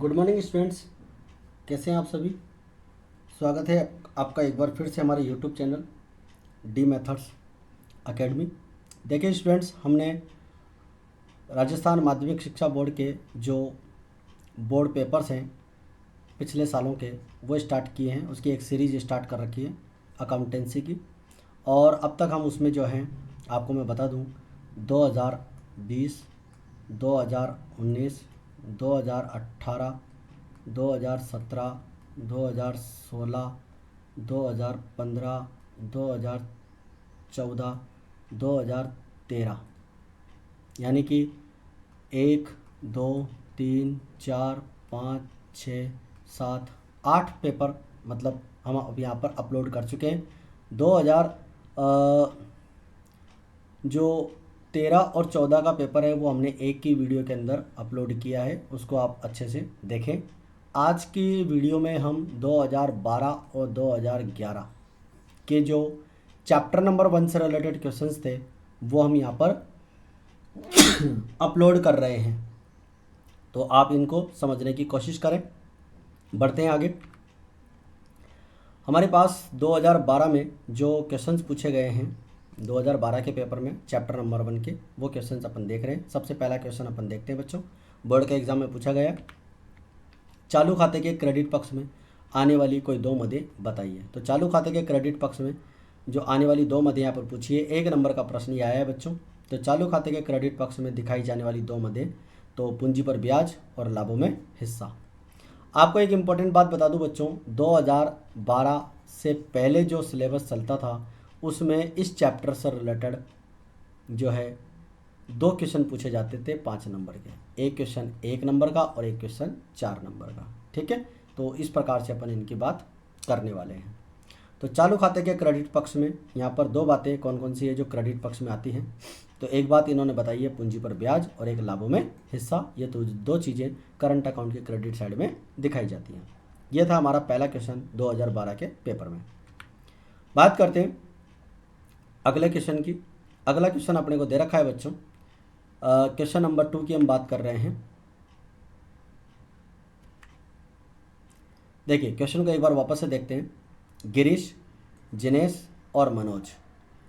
Good morning students, कैसे हैं आप सभी। स्वागत है आपका एक बार फिर से हमारे YouTube channel D methods academy. देखिए स्टूडेंट्स, हमने राजस्थान माध्यमिक शिक्षा बोर्ड के जो बोर्ड पेपर्स हैं पिछले सालों के वो स्टार्ट किए हैं। उसकी एक सीरीज़ स्टार्ट कर रखी है अकाउंटेंसी की, और अब तक हम उसमें जो हैं आपको मैं बता दूं 2020, 2019, 2018, 2017, 2016, 2015, 2014, 2013, यानी कि 1, 2, 3, 4, 5, 6, 7, 8 पेपर मतलब हम अब यहाँ पर अपलोड कर चुके हैं। 2000 जो 13 और 14 का पेपर है वो हमने एक की वीडियो के अंदर अपलोड किया है, उसको आप अच्छे से देखें। आज की वीडियो में हम 2012 और 2011 के जो चैप्टर नंबर 1 से रिलेटेड क्वेश्चंस थे वो हम यहाँ पर अपलोड कर रहे हैं, तो आप इनको समझने की कोशिश करें। बढ़ते हैं आगे। हमारे पास 2012 में जो क्वेश्चंस पूछे गए हैं 2012 के पेपर में चैप्टर नंबर 1 के, वो क्वेश्चंस अपन देख रहे हैं। सबसे पहला क्वेश्चन अपन देखते हैं बच्चों। बोर्ड के एग्जाम में पूछा गया, चालू खाते के क्रेडिट पक्ष में आने वाली कोई दो मदें बताइए। तो चालू खाते के क्रेडिट पक्ष में जो आने वाली दो मदें यहाँ पर पूछी है, 1 नंबर का प्रश्न ये आया है बच्चों। तो चालू खाते के क्रेडिट पक्ष में दिखाई जाने वाली दो मदें, तो पूंजी पर ब्याज और लाभों में हिस्सा। आपको एक इम्पॉर्टेंट बात बता दूं बच्चों, 2012 से पहले जो सिलेबस चलता था उसमें इस चैप्टर से रिलेटेड जो है 2 क्वेश्चन पूछे जाते थे 5 नंबर के, एक क्वेश्चन 1 नंबर का और एक क्वेश्चन 4 नंबर का। ठीक है, तो इस प्रकार से अपन इनकी बात करने वाले हैं। तो चालू खाते के क्रेडिट पक्ष में यहाँ पर 2 बातें कौन कौन सी है जो क्रेडिट पक्ष में आती हैं। तो एक बात इन्होंने बताई है पूंजी पर ब्याज और एक लाभों में हिस्सा। ये तो 2 चीज़ें करंट अकाउंट के क्रेडिट साइड में दिखाई जाती हैं। ये था हमारा पहला क्वेश्चन 2012 के पेपर में। बात करते हैं अगले क्वेश्चन की। अगला क्वेश्चन अपने को दे रखा है बच्चों, क्वेश्चन नंबर 2 की हम बात कर रहे हैं। देखिए क्वेश्चन को एक बार वापस से देखते हैं। गिरीश, जिनेश और मनोज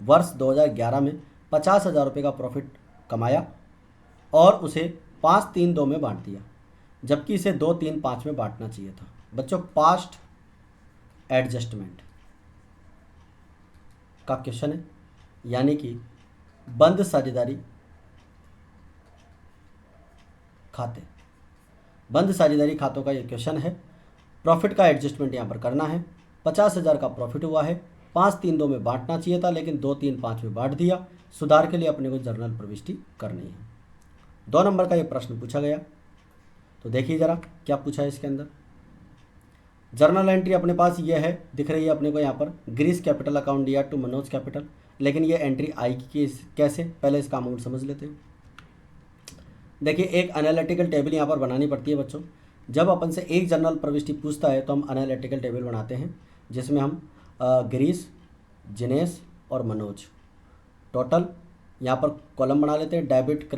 वर्ष 2011 में 50,000 रुपये का प्रॉफिट कमाया और उसे 5-3-2 में बांट दिया, जबकि इसे 2-3-5 में बांटना चाहिए था। बच्चों पास्ट एडजस्टमेंट का क्वेश्चन है, यानी कि बंद साझेदारी खाते, बंद साझेदारी खातों का ये क्वेश्चन है। प्रॉफिट का एडजस्टमेंट यहाँ पर करना है। 50,000 का प्रॉफिट हुआ है, 5-3-2 में बांटना चाहिए था लेकिन 2-3-5 में बांट दिया। सुधार के लिए अपने को जर्नल प्रविष्टि करनी है। 2 नंबर का ये प्रश्न पूछा गया, तो देखिए जरा क्या पूछा है इसके अंदर। जर्नल एंट्री अपने पास ये है, दिख रही है अपने को यहाँ पर, ग्रीस कैपिटल अकाउंट दिया टू मनोज कैपिटल, लेकिन ये एंट्री आएगी कैसे, पहले इसका अमाउंट समझ लेते हैं। देखिए एक एनालिटिकल टेबल यहाँ पर बनानी पड़ती है बच्चों। जब अपन से एक जर्नल प्रविष्टि पूछता है तो हम एनालिटिकल टेबल बनाते हैं, जिसमें हम गिरीश, जिनेश और मनोज टोटल यहाँ पर कॉलम बना लेते हैं। डेबिट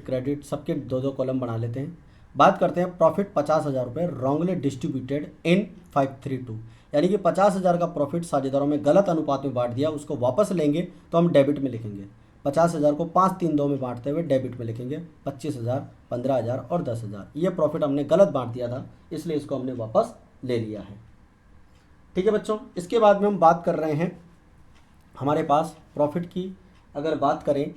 क्रेडिट सबके 2-2 कॉलम बना लेते हैं। बात करते हैं प्रॉफिट 50,000 रुपये रॉन्गली डिस्ट्रीब्यूटेड इन 532, यानी कि 50,000 का प्रॉफिट साझेदारों में गलत अनुपात में बांट दिया, उसको वापस लेंगे तो हम डेबिट में लिखेंगे। 50,000 को 5-3-2 में बांटते हुए डेबिट में लिखेंगे। 25,000, 15,000 और 10,000, ये प्रॉफिट हमने गलत बांट दिया था, इसलिए इसको हमने वापस ले लिया है। ठीक है बच्चों, इसके बाद में हम बात कर रहे हैं हमारे पास प्रॉफिट की। अगर बात करें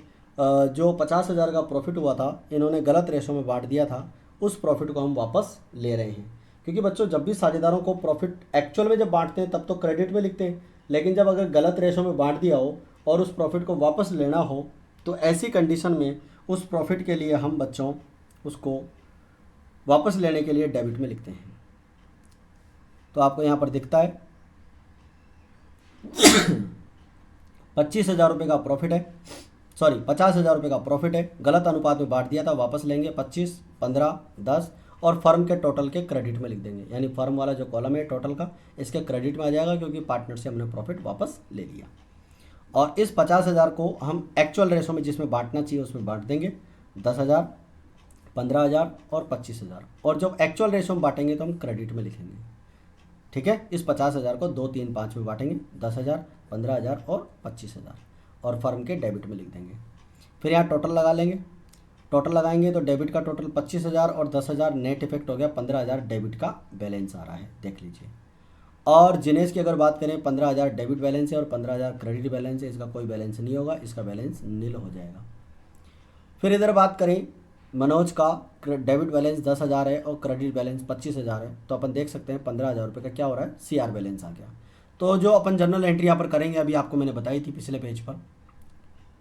जो 50,000 का प्रॉफिट हुआ था, इन्होंने गलत रेशो में बांट दिया था, उस प्रॉफिट को हम वापस ले रहे हैं। क्योंकि बच्चों जब भी साझेदारों को प्रॉफिट एक्चुअल में जब बांटते हैं तब तो क्रेडिट में लिखते हैं, लेकिन जब अगर गलत रेशो में बांट दिया हो और उस प्रॉफिट को वापस लेना हो तो ऐसी कंडीशन में उस प्रॉफिट के लिए हम बच्चों उसको वापस लेने के लिए डेबिट में लिखते हैं। तो आपको यहाँ पर दिखता है 25,000 रुपये का प्रॉफिट है, 50,000 रुपये का प्रॉफिट है, गलत अनुपात में बांट दिया था, वापस लेंगे 25, 15, 10 और फर्म के टोटल के क्रेडिट में लिख देंगे। यानी फर्म वाला जो कॉलम है टोटल का, इसके क्रेडिट में आ जाएगा क्योंकि पार्टनर से हमने प्रॉफिट वापस ले लिया। और इस 50,000 को हम एक्चुअल रेशो में जिसमें बांटना चाहिए उसमें बांट देंगे। 10,000 15,000 और 25,000, और जब एक्चुअल रेशो में बांटेंगे तो हम क्रेडिट में लिखेंगे। ठीक है, इस 50,000 को 2, 3, 5 में बांटेंगे, 10,000, 15,000 और 25,000, और फर्म के डेबिट में लिख देंगे। फिर यहाँ टोटल लगा लेंगे। टोटल लगाएंगे तो डेबिट का टोटल 25,000 और 10,000 नेट इफेक्ट हो गया 15,000 डेबिट का बैलेंस आ रहा है, देख लीजिए। और जिनेश की अगर बात करें 15,000 डेबिट बैलेंस है और 15,000 क्रेडिट बैलेंस है, इसका कोई बैलेंस नहीं होगा, इसका बैलेंस नील हो जाएगा। फिर इधर बात करें मनोज का डेबिट बैलेंस 10,000 है और क्रेडिट बैलेंस 25,000 है, तो अपन देख सकते हैं 15,000 रुपये का क्या हो रहा है, CR बैलेंस आ गया। तो जो अपन जनरल एंट्री यहाँ पर करेंगे, अभी आपको मैंने बताई थी पिछले पेज पर,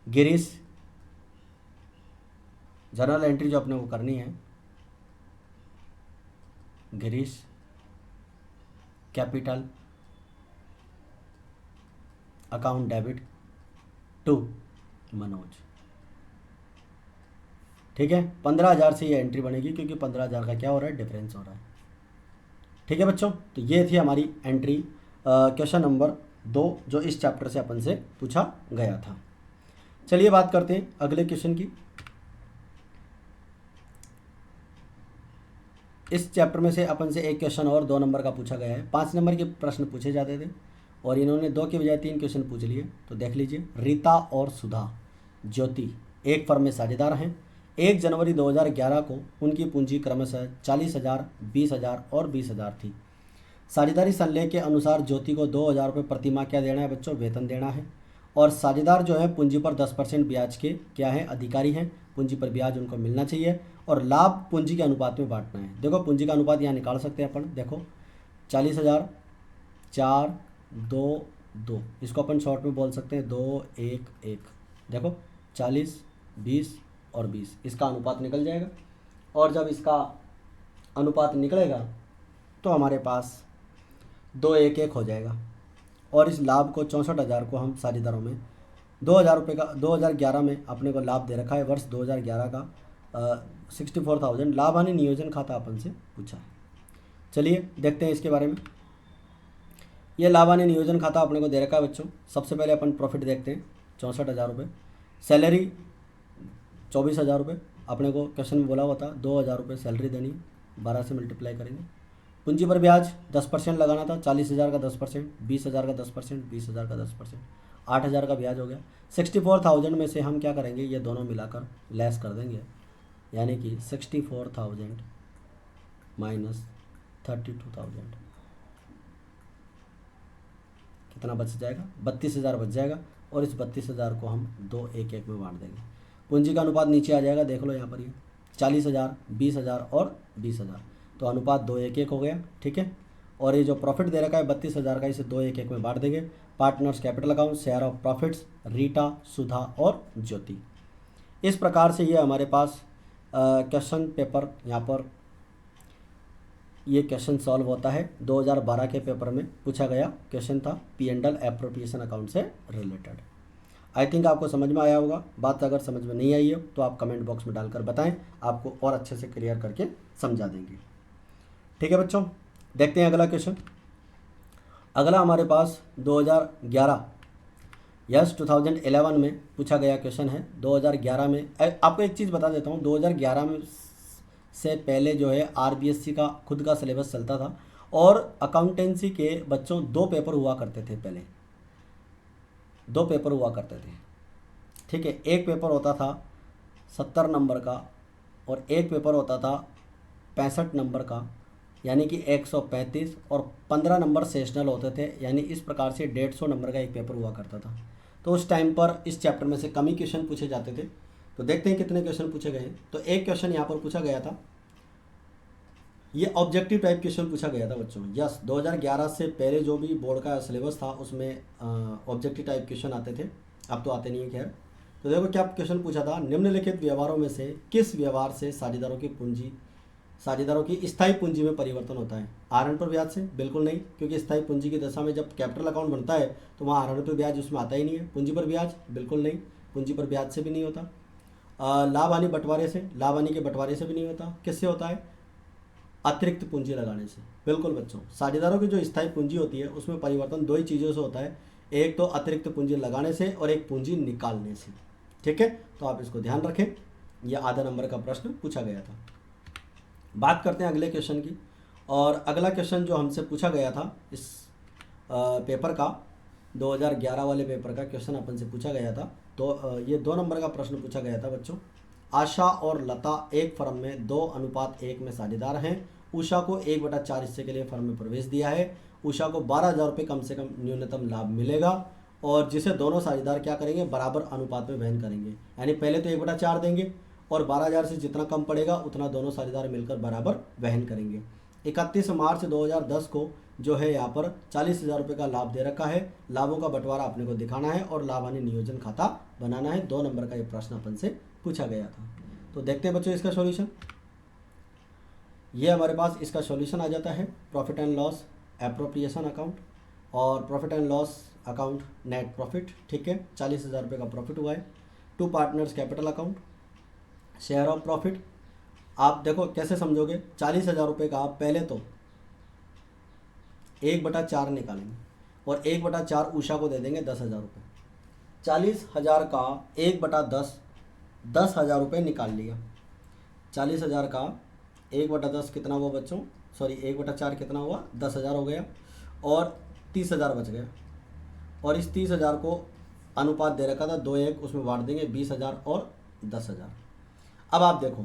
गिरीश जनरल एंट्री जो अपने को करनी है, Girish capital account debit to Manoj. ठीक है, 15,000 से ये एंट्री बनेगी क्योंकि 15,000 का क्या हो रहा है, डिफरेंस हो रहा है। ठीक है बच्चों, तो ये थी हमारी एंट्री क्वेश्चन नंबर 2 जो इस चैप्टर से अपन से पूछा गया था। चलिए बात करते हैं अगले क्वेश्चन की। इस चैप्टर में से अपन से एक क्वेश्चन और 2 नंबर का पूछा गया है। 5 नंबर के प्रश्न पूछे जाते थे और इन्होंने 2 की बजाय 3 क्वेश्चन पूछ लिए। तो देख लीजिए, रीता और सुधा ज्योति एक फर्म में साझेदार हैं। 1 जनवरी 2011 को उनकी पूंजी क्रमशः 40,000, 20,000 और 20,000 थी। साझेदारी संलेख के अनुसार ज्योति को 2,000 रुपये प्रति माह क्या देना है बच्चों, वेतन देना है। और साझेदार जो है पूंजी पर 10% ब्याज के क्या है, अधिकारी हैं। पूंजी पर ब्याज उनको मिलना चाहिए और लाभ पूंजी के अनुपात में बांटना है। देखो पूंजी का अनुपात यहाँ निकाल सकते हैं अपन। देखो 40,000, 4, 2, 2, इसको अपन शॉर्ट में बोल सकते हैं 2, 1, 1। देखो 40, 20 और 20, इसका अनुपात निकल जाएगा। और जब इसका अनुपात निकलेगा तो हमारे पास 2, 1, 1 हो जाएगा। और इस लाभ को 64,000 को हम साझेदारों में 2,000 रुपये का 2011 में अपने को लाभ दे रखा है। वर्ष 2011 का 64,000 लाभ हानि नियोजन खाता अपन से पूछा है। चलिए देखते हैं इसके बारे में। ये लाभ हानि नियोजन खाता अपने को दे रखा है बच्चों। सबसे पहले अपन प्रॉफिट देखते हैं, 64,000 रुपये। सैलरी 24,000 रुपये, अपने को क्वेश्चन में बोला हुआ था 2,000 रुपये सैलरी देनी, 12 से मल्टीप्लाई करेंगे। पूंजी पर ब्याज 10% लगाना था, 40,000 का 10%, 20,000 का 10%, 20,000 का 10%, 8,000 का ब्याज हो गया। 64,000 में से हम क्या करेंगे, ये दोनों मिलाकर लेस कर देंगे, यानी कि 64,000 माइनस 32,000 कितना बच जाएगा, 32,000 बच जाएगा। और इस 32,000 को हम 2, 1, 1 में बांट देंगे। पूंजी का अनुपात नीचे आ जाएगा, देख लो यहाँ पर, ये 40,000, 20,000 और 20,000, तो अनुपात 2, 1, 1 हो गया। ठीक है, और ये जो प्रॉफिट दे रखा है 32,000 का, इसे 2, 1, 1 में बांट देंगे। Partners capital account, share of profits, Rita, Sudha और ज्योति। इस प्रकार से ये हमारे पास क्वेश्चन पेपर यहाँ पर ये क्वेश्चन सॉल्व होता है। 2012 के पेपर में पूछा गया क्वेश्चन था P&L एप्रोप्रिएशन अकाउंट से रिलेटेड। आई थिंक आपको समझ में आया होगा। बात अगर समझ में नहीं आई हो तो आप कमेंट बॉक्स में डालकर बताएं, आपको और अच्छे से क्लियर करके समझा देंगे। ठीक है बच्चों, देखते हैं अगला क्वेश्चन। अगला हमारे पास 2011 यस 2011 में पूछा गया क्वेश्चन है। 2011 में आपको एक चीज़ बता देता हूँ, 2011 में से पहले जो है RBSC का खुद का सिलेबस चलता था और अकाउंटेंसी के बच्चों 2 पेपर हुआ करते थे। पहले 2 पेपर हुआ करते थे। ठीक है, एक पेपर होता था 70 नंबर का और एक पेपर होता था 65 नंबर का, यानी कि 135, और 15 नंबर सेशनल होते थे, यानी इस प्रकार से 150 नंबर का एक पेपर हुआ करता था। तो उस टाइम पर इस चैप्टर में से कम ही क्वेश्चन पूछे जाते थे। तो देखते हैं कितने क्वेश्चन पूछे गए हैं। तो एक क्वेश्चन यहाँ पर पूछा गया था, ये ऑब्जेक्टिव टाइप क्वेश्चन पूछा गया था बच्चों। यस 2011 से पहले जो भी बोर्ड का सिलेबस था उसमें ऑब्जेक्टिव टाइप क्वेश्चन आते थे, अब तो आते नहीं है खैर। तो देखो क्या क्वेश्चन पूछा था, निम्नलिखित व्यवहारों में से किस व्यवहार से साझेदारों की स्थायी पूंजी में परिवर्तन होता है। आहरण पर ब्याज से? बिल्कुल नहीं, क्योंकि स्थायी पूंजी की दशा में जब कैपिटल अकाउंट बनता है तो वहाँ आहरण पर ब्याज उसमें आता ही नहीं है। पूंजी पर ब्याज? बिल्कुल नहीं, पूंजी पर ब्याज से भी नहीं होता। लाभ हानि बंटवारे से? लाभ हानि के बंटवारे से भी नहीं होता। किससे होता है? अतिरिक्त पूंजी लगाने से। बिल्कुल बच्चों, साझेदारों की जो स्थायी पूंजी होती है उसमें परिवर्तन 2 ही चीज़ों से होता है, एक तो अतिरिक्त पूंजी लगाने से और एक पूंजी निकालने से। ठीक है, तो आप इसको ध्यान रखें। ये आधा नंबर का प्रश्न पूछा गया था। बात करते हैं अगले क्वेश्चन की। और अगला क्वेश्चन जो हमसे पूछा गया था इस पेपर का, 2011 वाले पेपर का क्वेश्चन अपन से पूछा गया था। तो ये 2 नंबर का प्रश्न पूछा गया था बच्चों। आशा और लता एक फर्म में 2:1 में साझेदार हैं। उषा को 1/4 हिस्से के लिए फर्म में प्रवेश दिया है। उषा को 12,000 रुपये कम से कम न्यूनतम लाभ मिलेगा, और जिसे दोनों साझेदार क्या करेंगे, बराबर अनुपात में वहन करेंगे। यानी पहले तो 1/4 देंगे और 12,000 से जितना कम पड़ेगा उतना दोनों साझेदार मिलकर बराबर वहन करेंगे। 31 मार्च 2010 को जो है यहाँ पर 40,000 रुपये का लाभ दे रखा है। लाभों का बंटवारा अपने को दिखाना है और लाभ हानि नियोजन खाता बनाना है। 2 नंबर का ये प्रश्न अपन से पूछा गया था। तो देखते हैं बच्चों इसका सॉल्यूशन। ये हमारे पास इसका सॉल्यूशन आ जाता है profit and loss appropriation account और profit and loss account net profit. ठीक है, 40,000 रुपये का प्रॉफिट हुआ है। 2 partners capital account, share of profit. आप देखो कैसे समझोगे, 40,000 रुपये का आप पहले तो 1/4 निकालेंगे और 1/4 उषा को दे देंगे 10,000 रुपये। 40,000 का 1/10 10,000 रुपये निकाल लिया। 40,000 का 1/10 कितना हुआ बच्चों, सॉरी 1/4 कितना हुआ, 10,000 हो गया और 30,000 बच गया। और इस 30,000 को अनुपात दे रखा था 2:1, उसमें बांट देंगे 20,000 और 10,000। अब आप देखो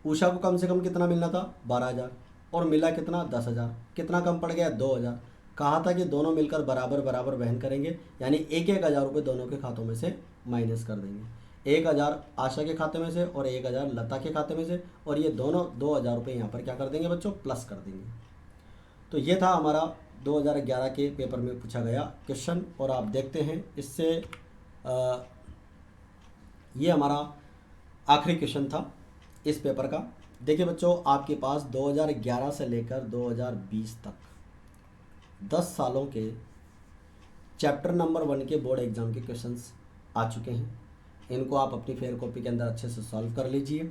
उषा को कम से कम कितना मिलना था, 12,000, और मिला कितना, 10,000। कितना कम पड़ गया, 2,000। कहा था कि दोनों मिलकर बराबर बराबर वहन करेंगे, यानी 1,000 रुपये दोनों के खातों में से माइनस कर देंगे। 1,000 आशा के खाते में से और 1,000 लता के खाते में से, और ये दोनों 2,000 रुपये यहाँ पर क्या कर देंगे बच्चों, प्लस कर देंगे। तो ये था हमारा 2011 के पेपर में पूछा गया क्वेश्चन। और आप देखते हैं इससे ये हमारा आखिरी क्वेश्चन था इस पेपर का। देखिए बच्चों, आपके पास 2011 से लेकर 2020 तक 10 सालों के चैप्टर नंबर 1 के बोर्ड एग्ज़ाम के क्वेश्चंस आ चुके हैं। इनको आप अपनी फेयर कॉपी के अंदर अच्छे से सॉल्व कर लीजिए,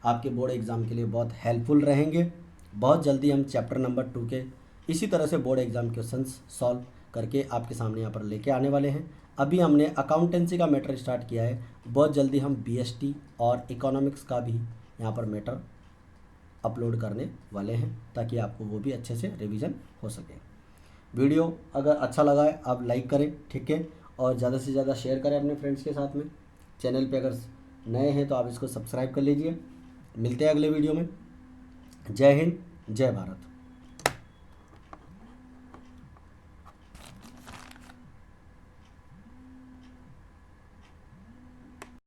आपके बोर्ड एग्ज़ाम के लिए बहुत हेल्पफुल रहेंगे। बहुत जल्दी हम चैप्टर नंबर 2 के इसी तरह से बोर्ड एग्ज़ाम क्वेश्चंस सॉल्व करके आपके सामने यहाँ पर लेके आने वाले हैं। अभी हमने अकाउंटेंसी का मैटर स्टार्ट किया है, बहुत जल्दी हम BST और इकोनॉमिक्स का भी यहाँ पर मैटर अपलोड करने वाले हैं, ताकि आपको वो भी अच्छे से रिवीजन हो सके। वीडियो अगर अच्छा लगा है आप लाइक करें, ठीक है, और ज़्यादा से ज़्यादा शेयर करें अपने फ्रेंड्स के साथ में। चैनल पे अगर नए हैं तो आप इसको सब्सक्राइब कर लीजिए। मिलते हैं अगले वीडियो में। जय हिंद, जय भारत।